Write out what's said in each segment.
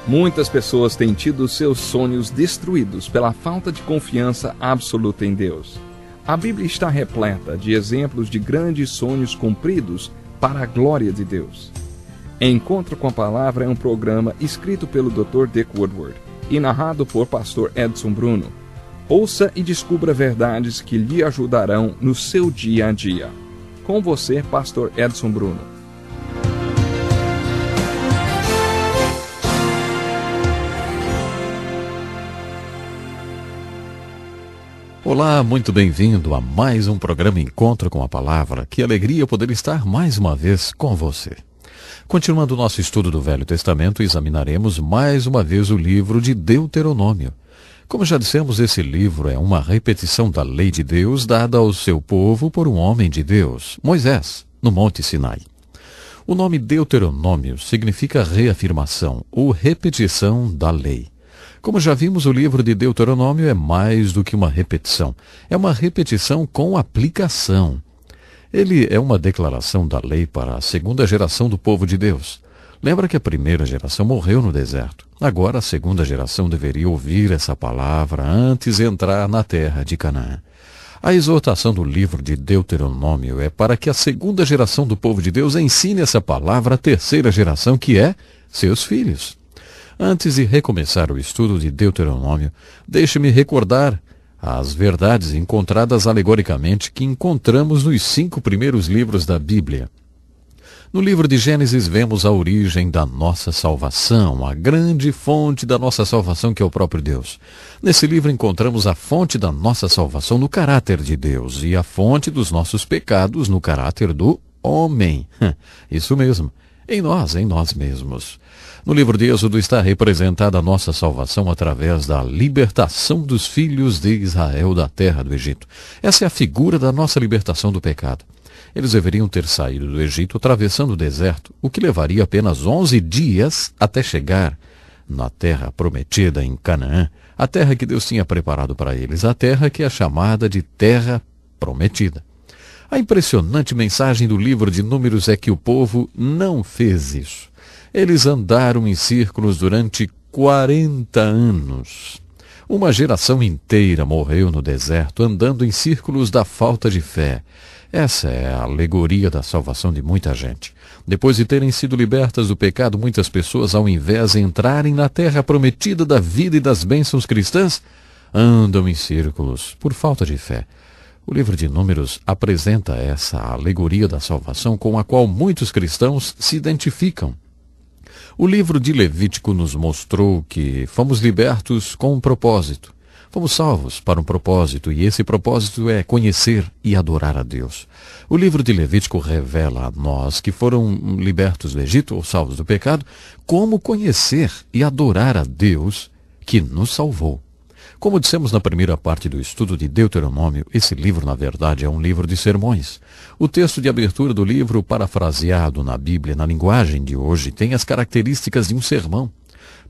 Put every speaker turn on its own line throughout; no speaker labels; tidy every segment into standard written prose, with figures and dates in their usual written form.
Muitas pessoas têm tido seus sonhos destruídos pela falta de confiança absoluta em Deus. A Bíblia está repleta de exemplos de grandes sonhos cumpridos para a glória de Deus. Encontro com a Palavra é um programa escrito pelo Dr. Dick Woodward e narrado por Pastor Edson Bruno. Ouça e descubra verdades que lhe ajudarão no seu dia a dia. Com você, Pastor Edson Bruno.
Olá, muito bem-vindo a mais um programa Encontro com a Palavra. Que alegria poder estar mais uma vez com você. Continuando o nosso estudo do Velho Testamento, examinaremos mais uma vez o livro de Deuteronômio. Como já dissemos, esse livro é uma repetição da lei de Deus dada ao seu povo por um homem de Deus, Moisés, no Monte Sinai. O nome Deuteronômio significa reafirmação ou repetição da lei. Como já vimos, o livro de Deuteronômio é mais do que uma repetição. É uma repetição com aplicação. Ele é uma declaração da lei para a segunda geração do povo de Deus. Lembra que a primeira geração morreu no deserto. Agora a segunda geração deveria ouvir essa palavra antes de entrar na terra de Canaã. A exortação do livro de Deuteronômio é para que a segunda geração do povo de Deus ensine essa palavra à terceira geração, que é seus filhos. Antes de recomeçar o estudo de Deuteronômio, deixe-me recordar as verdades encontradas alegoricamente que encontramos nos 5 primeiros livros da Bíblia. No livro de Gênesis vemos a origem da nossa salvação, a grande fonte da nossa salvação, que é o próprio Deus. Nesse livro encontramos a fonte da nossa salvação no caráter de Deus e a fonte dos nossos pecados no caráter do homem. Isso mesmo, em nós mesmos. No livro de Êxodo está representada a nossa salvação através da libertação dos filhos de Israel da terra do Egito. Essa é a figura da nossa libertação do pecado. Eles deveriam ter saído do Egito atravessando o deserto, o que levaria apenas 11 dias até chegar na terra prometida em Canaã, a terra que Deus tinha preparado para eles, a terra que é chamada de terra prometida. A impressionante mensagem do livro de Números é que o povo não fez isso. Eles andaram em círculos durante 40 anos. Uma geração inteira morreu no deserto, andando em círculos da falta de fé. Essa é a alegoria da salvação de muita gente. Depois de terem sido libertas do pecado, muitas pessoas, ao invés de entrarem na terra prometida da vida e das bênçãos cristãs, andam em círculos por falta de fé. O livro de Números apresenta essa alegoria da salvação com a qual muitos cristãos se identificam. O livro de Levítico nos mostrou que fomos libertos com um propósito. Fomos salvos para um propósito, e esse propósito é conhecer e adorar a Deus. O livro de Levítico revela a nós que foram libertos do Egito ou salvos do pecado, como conhecer e adorar a Deus que nos salvou. Como dissemos na primeira parte do estudo de Deuteronômio, esse livro, na verdade, é um livro de sermões. O texto de abertura do livro, parafraseado na Bíblia, na linguagem de hoje, tem as características de um sermão.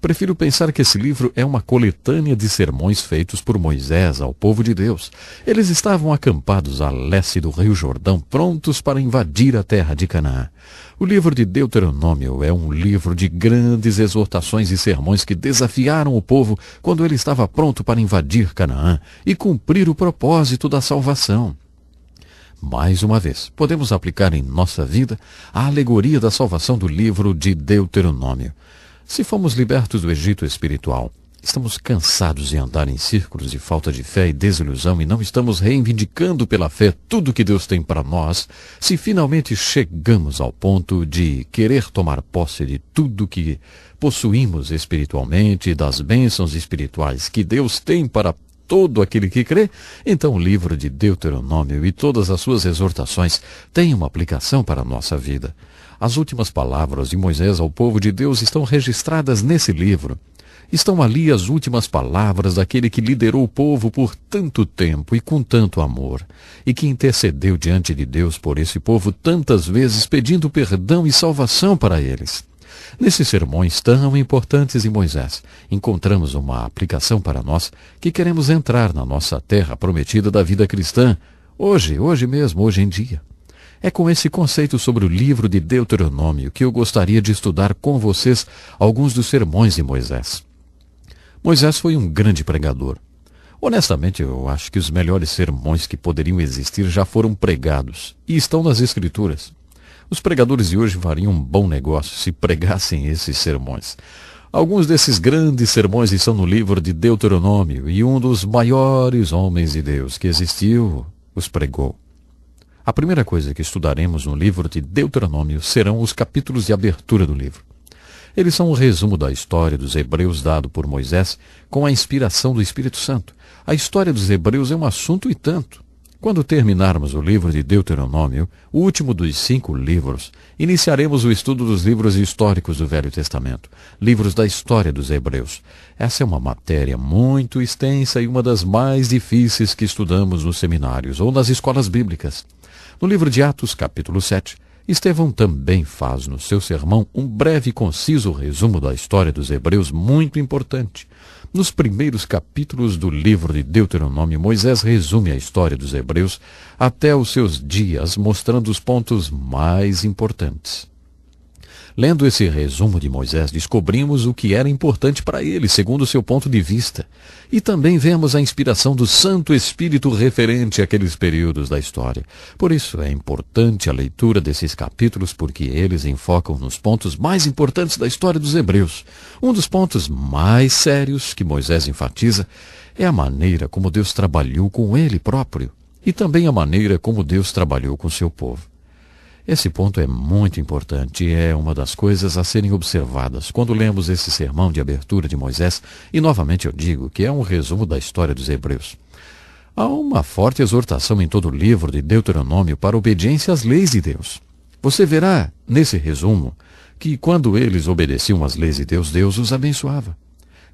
Prefiro pensar que esse livro é uma coletânea de sermões feitos por Moisés ao povo de Deus. Eles estavam acampados a leste do Rio Jordão, prontos para invadir a terra de Canaã. O livro de Deuteronômio é um livro de grandes exortações e sermões que desafiaram o povo quando ele estava pronto para invadir Canaã e cumprir o propósito da salvação. Mais uma vez, podemos aplicar em nossa vida a alegoria da salvação do livro de Deuteronômio. Se fomos libertos do Egito espiritual, estamos cansados de andar em círculos de falta de fé e desilusão e não estamos reivindicando pela fé tudo que Deus tem para nós, se finalmente chegamos ao ponto de querer tomar posse de tudo que possuímos espiritualmente e das bênçãos espirituais que Deus tem para todo aquele que crê, então o livro de Deuteronômio e todas as suas exortações têm uma aplicação para a nossa vida. As últimas palavras de Moisés ao povo de Deus estão registradas nesse livro. Estão ali as últimas palavras daquele que liderou o povo por tanto tempo e com tanto amor, e que intercedeu diante de Deus por esse povo tantas vezes, pedindo perdão e salvação para eles. Nesses sermões tão importantes de Moisés, encontramos uma aplicação para nós que queremos entrar na nossa terra prometida da vida cristã, hoje mesmo, hoje em dia. É com esse conceito sobre o livro de Deuteronômio que eu gostaria de estudar com vocês alguns dos sermões de Moisés. Moisés foi um grande pregador. Honestamente, eu acho que os melhores sermões que poderiam existir já foram pregados e estão nas Escrituras. Os pregadores de hoje fariam um bom negócio se pregassem esses sermões. Alguns desses grandes sermões estão no livro de Deuteronômio e um dos maiores homens de Deus que existiu os pregou. A primeira coisa que estudaremos no livro de Deuteronômio serão os capítulos de abertura do livro. Eles são um resumo da história dos hebreus dado por Moisés com a inspiração do Espírito Santo. A história dos hebreus é um assunto e tanto. Quando terminarmos o livro de Deuteronômio, o último dos 5 livros, iniciaremos o estudo dos livros históricos do Velho Testamento, livros da história dos hebreus. Essa é uma matéria muito extensa e uma das mais difíceis que estudamos nos seminários ou nas escolas bíblicas. No livro de Atos, capítulo 7, Estevão também faz no seu sermão um breve e conciso resumo da história dos hebreus muito importante. Nos primeiros capítulos do livro de Deuteronômio, Moisés resume a história dos hebreus até os seus dias, mostrando os pontos mais importantes. Lendo esse resumo de Moisés, descobrimos o que era importante para ele, segundo o seu ponto de vista. E também vemos a inspiração do Santo Espírito referente àqueles períodos da história. Por isso é importante a leitura desses capítulos, porque eles enfocam nos pontos mais importantes da história dos hebreus. Um dos pontos mais sérios que Moisés enfatiza é a maneira como Deus trabalhou com ele próprio e também a maneira como Deus trabalhou com seu povo. Esse ponto é muito importante e é uma das coisas a serem observadas quando lemos esse sermão de abertura de Moisés, e novamente eu digo que é um resumo da história dos hebreus. Há uma forte exortação em todo o livro de Deuteronômio para a obediência às leis de Deus. Você verá nesse resumo que quando eles obedeciam às leis de Deus, Deus os abençoava.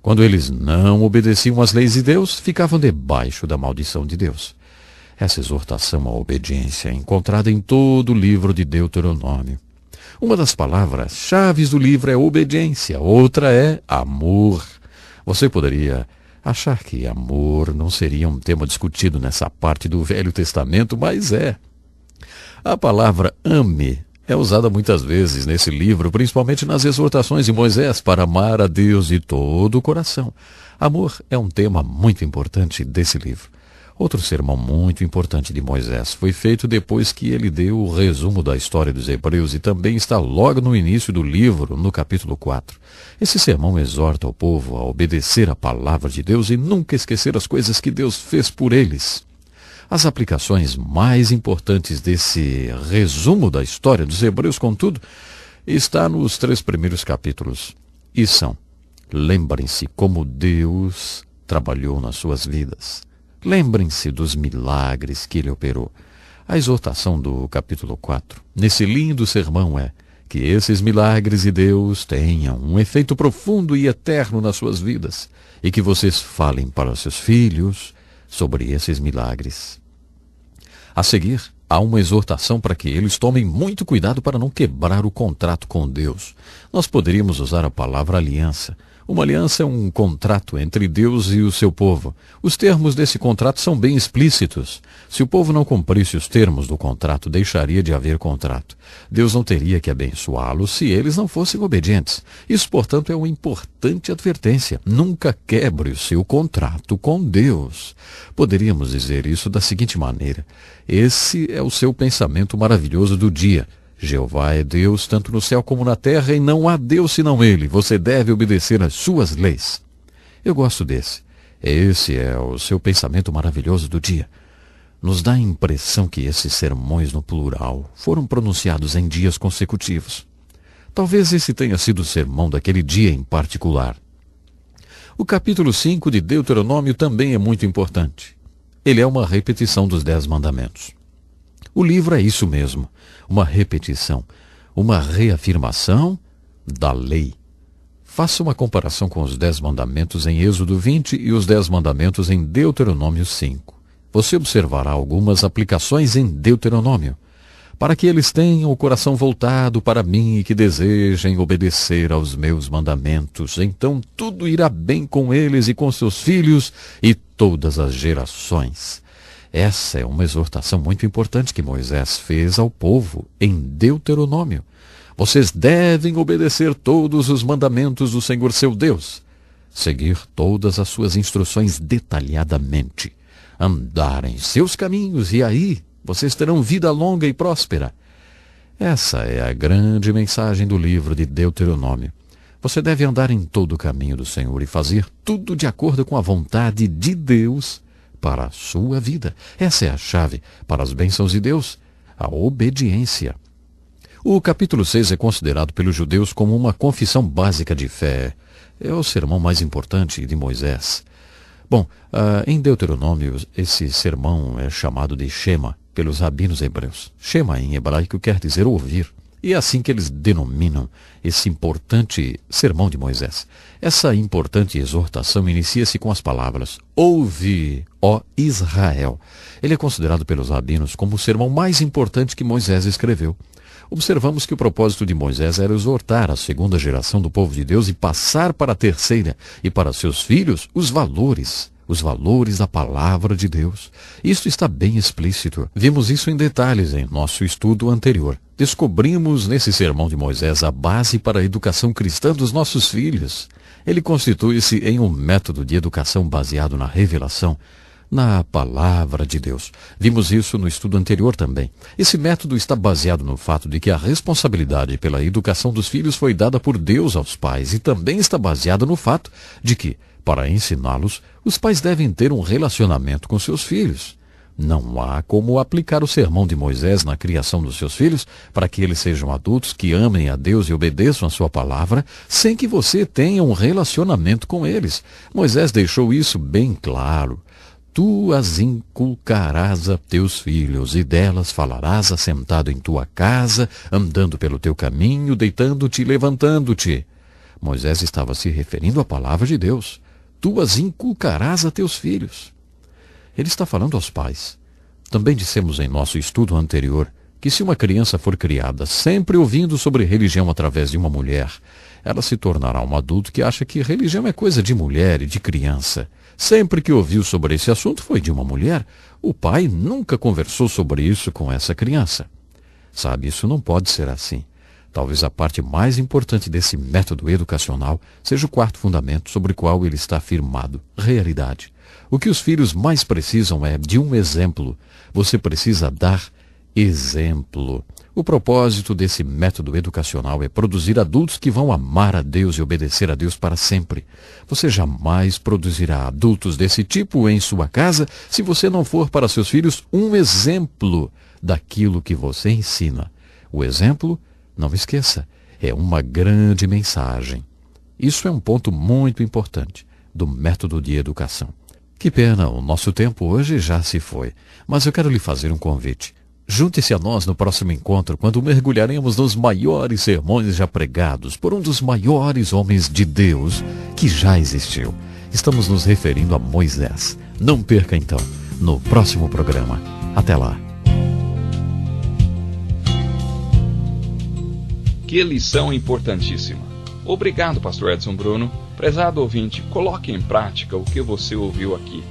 Quando eles não obedeciam às leis de Deus, ficavam debaixo da maldição de Deus. Essa exortação à obediência é encontrada em todo o livro de Deuteronômio. Uma das palavras-chave do livro é obediência, outra é amor. Você poderia achar que amor não seria um tema discutido nessa parte do Velho Testamento, mas é. A palavra ame é usada muitas vezes nesse livro, principalmente nas exortações de Moisés para amar a Deus de todo o coração. Amor é um tema muito importante desse livro. Outro sermão muito importante de Moisés foi feito depois que ele deu o resumo da história dos hebreus e também está logo no início do livro, no capítulo 4. Esse sermão exorta o povo a obedecer a palavra de Deus e nunca esquecer as coisas que Deus fez por eles. As aplicações mais importantes desse resumo da história dos hebreus, contudo, está nos 3 primeiros capítulos. E são: lembrem-se como Deus trabalhou nas suas vidas. Lembrem-se dos milagres que ele operou. A exortação do capítulo 4, nesse lindo sermão, é que esses milagres de Deus tenham um efeito profundo e eterno nas suas vidas e que vocês falem para seus filhos sobre esses milagres. A seguir, há uma exortação para que eles tomem muito cuidado para não quebrar o contrato com Deus. Nós poderíamos usar a palavra aliança. Uma aliança é um contrato entre Deus e o seu povo. Os termos desse contrato são bem explícitos. Se o povo não cumprisse os termos do contrato, deixaria de haver contrato. Deus não teria que abençoá-los se eles não fossem obedientes. Isso, portanto, é uma importante advertência. Nunca quebre o seu contrato com Deus. Poderíamos dizer isso da seguinte maneira: esse é o seu pensamento maravilhoso do dia. Jeová é Deus tanto no céu como na terra, e não há Deus senão Ele. Você deve obedecer às suas leis. Eu gosto desse. Esse é o seu pensamento maravilhoso do dia. Nos dá a impressão que esses sermões no plural foram pronunciados em dias consecutivos. Talvez esse tenha sido o sermão daquele dia em particular. O capítulo 5 de Deuteronômio também é muito importante. Ele é uma repetição dos 10 mandamentos. O livro é isso mesmo, uma repetição, uma reafirmação da lei. Faça uma comparação com os 10 mandamentos em Êxodo 20 e os 10 mandamentos em Deuteronômio 5. Você observará algumas aplicações em Deuteronômio, para que eles tenham o coração voltado para mim e que desejem obedecer aos meus mandamentos. Então tudo irá bem com eles e com seus filhos e todas as gerações. Essa é uma exortação muito importante que Moisés fez ao povo em Deuteronômio. Vocês devem obedecer todos os mandamentos do Senhor seu Deus, seguir todas as suas instruções detalhadamente, andar em seus caminhos e aí vocês terão vida longa e próspera. Essa é a grande mensagem do livro de Deuteronômio. Você deve andar em todo o caminho do Senhor e fazer tudo de acordo com a vontade de Deus para a sua vida. Essa é a chave para as bênçãos de Deus, a obediência. O capítulo 6 é considerado pelos judeus como uma confissão básica de fé. É o sermão mais importante de Moisés. Bom, em Deuteronômio, esse sermão é chamado de Shema pelos rabinos hebreus. Shema em hebraico quer dizer ouvir. E é assim que eles denominam esse importante sermão de Moisés. Essa importante exortação inicia-se com as palavras: Ouve, ó Israel. Ele é considerado pelos rabinos como o sermão mais importante que Moisés escreveu. Observamos que o propósito de Moisés era exortar a segunda geração do povo de Deus e passar para a terceira e para seus filhos os valores da palavra de Deus. Isso está bem explícito. Vimos isso em detalhes em nosso estudo anterior. Descobrimos nesse sermão de Moisés a base para a educação cristã dos nossos filhos. Ele constitui-se em um método de educação baseado na revelação, na palavra de Deus. Vimos isso no estudo anterior também. Esse método está baseado no fato de que a responsabilidade pela educação dos filhos foi dada por Deus aos pais e também está baseado no fato de que, para ensiná-los, os pais devem ter um relacionamento com seus filhos. Não há como aplicar o sermão de Moisés na criação dos seus filhos para que eles sejam adultos que amem a Deus e obedeçam a sua palavra sem que você tenha um relacionamento com eles. Moisés deixou isso bem claro. Tu as inculcarás a teus filhos, e delas falarás assentado em tua casa, andando pelo teu caminho, deitando-te e levantando-te. Moisés estava se referindo à palavra de Deus. Tu as inculcarás a teus filhos. Ele está falando aos pais. Também dissemos em nosso estudo anterior que se uma criança for criada sempre ouvindo sobre religião através de uma mulher, ela se tornará um adulto que acha que religião é coisa de mulher e de criança. Sempre que ouviu sobre esse assunto foi de uma mulher. O pai nunca conversou sobre isso com essa criança. Sabe, isso não pode ser assim. Talvez a parte mais importante desse método educacional seja o quarto fundamento sobre o qual ele está firmado: realidade. O que os filhos mais precisam é de um exemplo. Você precisa dar exemplo. O propósito desse método educacional é produzir adultos que vão amar a Deus e obedecer a Deus para sempre. Você jamais produzirá adultos desse tipo em sua casa se você não for para seus filhos um exemplo daquilo que você ensina. O exemplo, não esqueça, é uma grande mensagem. Isso é um ponto muito importante do método de educação. Que pena, o nosso tempo hoje já se foi, mas eu quero lhe fazer um convite. Junte-se a nós no próximo encontro, quando mergulharemos nos maiores sermões já pregados por um dos maiores homens de Deus que já existiu. Estamos nos referindo a Moisés. Não perca então, no próximo programa. Até lá.
Que lição importantíssima. Obrigado, pastor Edson Bruno. Prezado ouvinte, coloque em prática o que você ouviu aqui.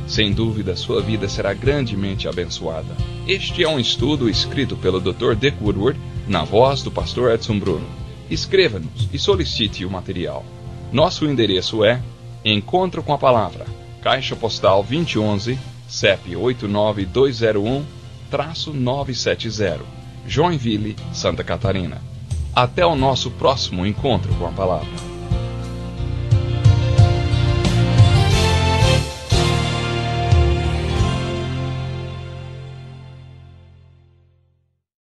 Sem dúvida, sua vida será grandemente abençoada. Este é um estudo escrito pelo Dr. Dick Woodward, na voz do pastor Edson Bruno. Escreva-nos e solicite o material. Nosso endereço é Encontro com a Palavra, Caixa Postal 2011, CEP 89201-970, Joinville, Santa Catarina. Até o nosso próximo Encontro com a Palavra.